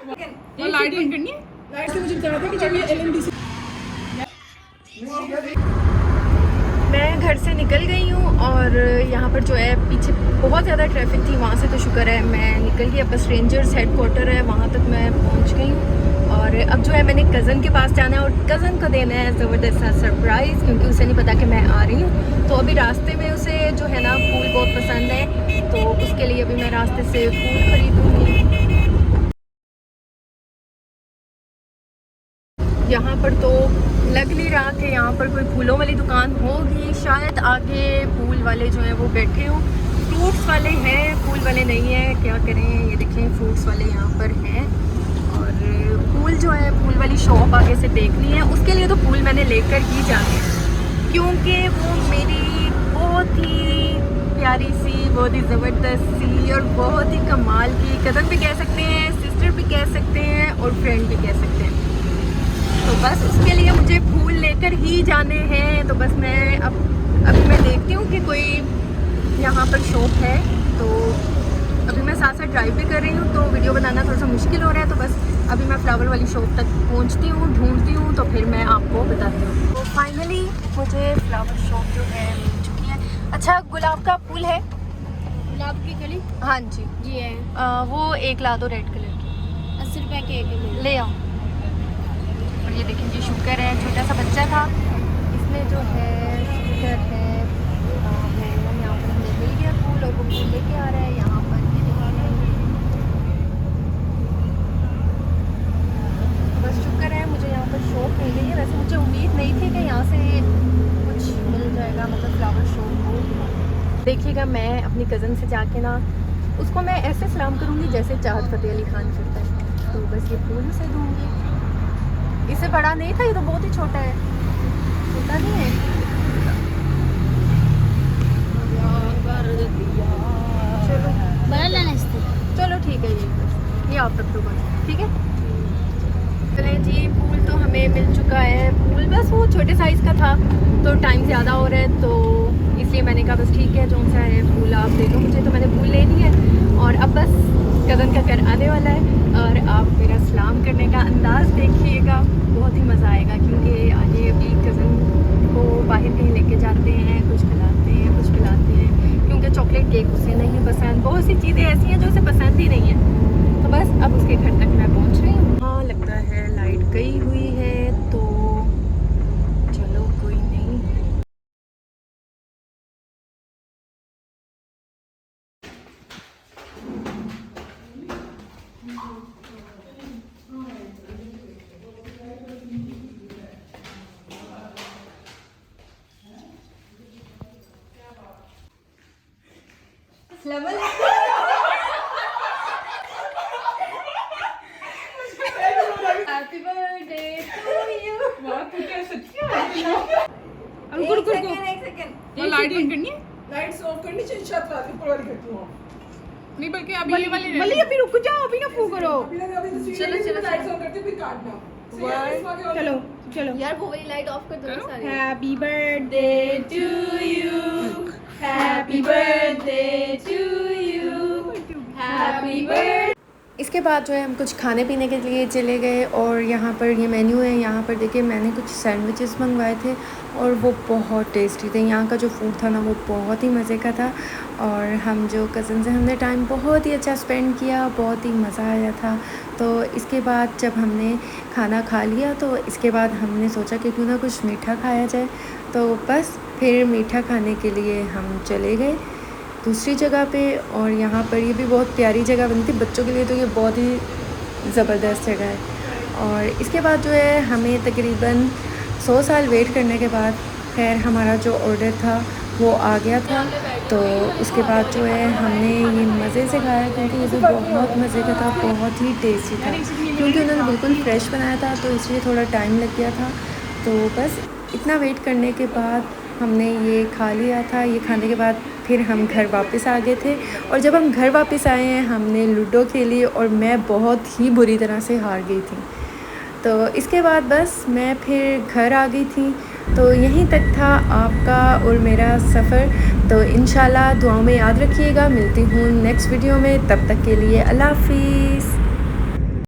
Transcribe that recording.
और लाइट बंद करनी है। लाइट से मुझे बता कि जब ये एलएमडीसी मैं घर से निकल गई हूँ और यहाँ पर जो है पीछे बहुत ज़्यादा ट्रैफिक थी, वहाँ से तो शुक्र है मैं निकल गई। अब बस रेंजर्स हेडक्वार्टर है वहाँ तक मैं पहुँच गई हूँ और अब जो है मैंने कज़न के पास जाना है और कज़न को देना है ज़बरदस्त सा सरप्राइज़, क्योंकि उसे नहीं पता कि मैं आ रही हूँ। तो अभी रास्ते में उसे जो है ना फूल बहुत पसंद है, तो उसके लिए अभी मैं रास्ते से फूल ख़रीदूँगी। यहाँ पर तो लग नहीं रहा कि यहाँ पर कोई फूलों वाली दुकान होगी, शायद आगे फूल वाले जो हैं वो बैठे हों। फ्रूट्स वाले हैं, फूल वाले नहीं हैं, क्या करें। ये देखें फ्रूट्स वाले यहाँ पर हैं और फूल जो है फूल वाली शॉप आगे से देखनी है। उसके लिए तो फूल मैंने लेकर ही जाने हैं, क्योंकि वो मेरी बहुत ही प्यारी सी, बहुत ही ज़बरदस्त सी और बहुत ही कमाल की कज़न भी कह सकते हैं, सिस्टर भी कह सकते हैं और फ्रेंड भी कह सकते हैं। तो बस उसके लिए मुझे फूल लेकर ही जाने हैं। तो बस मैं अभी मैं देखती हूँ कि कोई यहाँ पर शॉप है, तो अभी मैं साथ साथ ड्राइव भी कर रही हूँ तो वीडियो बनाना थोड़ा सा मुश्किल हो रहा है। तो बस अभी मैं फ्लावर वाली शॉप तक पहुँचती हूँ, ढूंढती हूँ, तो फिर मैं आपको बताती हूँ। तो फाइनली मुझे फ्लावर शॉप जो है मिल चुकी है। अच्छा, गुलाब का फूल है? गुलाब की कली? हाँ जी जी है। वो एक ला दो रेड कलर की। 80 रुपये के एक ले आओ। और ये देखें जी शुगर है, छोटा सा बच्चा था, इसमें जो है शुगर है। यहाँ पर हमें मिल गया फूल और वो फूल लेके आ रहा है यहाँ पर। ये बस शुक्र है मुझे यहाँ पर शॉप मिल गई है। वैसे मुझे उम्मीद नहीं थी कि यहाँ से कुछ मिल जाएगा, मतलब फ्लावर शॉप हो। देखिएगा मैं अपनी कज़न से जाके ना उसको मैं ऐसे सलाम करूँगी जैसे चाहत फ़तेह अली खान करता है। तो बस ये फूल उसे दूँगी। इससे बड़ा नहीं था, ये तो बहुत ही छोटा है, छोटा नहीं है। चलो बड़ा लेना इसको। चलो ठीक है, ये आप रख दो बस, ठीक है। चले जी, फूल तो हमें मिल चुका है। फूल बस वो छोटे साइज़ का था, तो टाइम ज़्यादा हो रहा है तो इसलिए मैंने कहा बस ठीक है जो सा है फूल आप दे दो मुझे। तो मैंने फूल ले ली है और अब बस कज़न का घर आने वाला है और आप मेरा सलाम करने का अंदाज़ देखिएगा, बहुत ही मज़ा आएगा। क्योंकि आगे अभी कज़न को बाहर कहीं लेके जाते हैं, कुछ खिलाते हैं, कुछ पिलाते हैं, क्योंकि चॉकलेट केक उसे नहीं पसंद, बहुत सी चीज़ें ऐसी हैं जो उसे पसंद ही नहीं है। तो बस अब उसके घर तक मैं पहुँच रही हूँ। हाँ लगता है लाइट गई हुई है, तो चलो कोई नहीं। Happy birthday to you. रुको एक सेकंड। और लाइट बंद करनी है। लाइट्स ऑफ करनी चाहिए, छत रात ऊपर वाली करती हूँ नहीं, बल्कि अभी ये वाली मली अभी रुक जाओ, अभी ना फू करो। चलो लाइट्स ऑन करते फिर काटना। चलो चलो यार, वो वाली लाइट ऑफ कर दो ना सारी। Happy birthday to you, happy birthday to you, happy birthday. इसके बाद जो है हम कुछ खाने पीने के लिए चले गए और यहाँ पर ये मेन्यू है। यहाँ पर देखिए मैंने कुछ सैंडविचेस मंगवाए थे और वो बहुत टेस्टी थे। यहाँ का जो फूड था ना वो बहुत ही मज़े का था और हम जो कज़न से हमने टाइम बहुत ही अच्छा स्पेंड किया, बहुत ही मज़ा आया था। तो इसके बाद जब हमने खाना खा लिया तो इसके बाद हमने सोचा कि क्यों ना कुछ मीठा खाया जाए। तो बस फिर मीठा खाने के लिए हम चले गए दूसरी जगह पे। और यहाँ पर ये भी बहुत प्यारी जगह बनी थी बच्चों के लिए, तो ये बहुत ही ज़बरदस्त जगह है। और इसके बाद जो है हमें तकरीबन 100 साल वेट करने के बाद खैर हमारा जो ऑर्डर था वो आ गया था। तो उसके बाद जो है हमने ये मज़े से खाया, क्योंकि ये भी बहुत मज़े का था, बहुत ही टेस्टी था, क्योंकि उन्होंने बिल्कुल फ्रेश बनाया था तो इसलिए थोड़ा टाइम लग गया था। तो बस इतना वेट करने के बाद हमने ये खा लिया था। ये खाने के बाद फिर हम घर वापस आ गए थे और जब हम घर वापस आए हैं हमने लूडो खेली और मैं बहुत ही बुरी तरह से हार गई थी। तो इसके बाद बस मैं फिर घर आ गई थी। तो यहीं तक था आपका और मेरा सफ़र। तो इंशाल्लाह दुआओं में याद रखिएगा। मिलती हूँ नेक्स्ट वीडियो में, तब तक के लिए अल्लाह हाफ़िज़।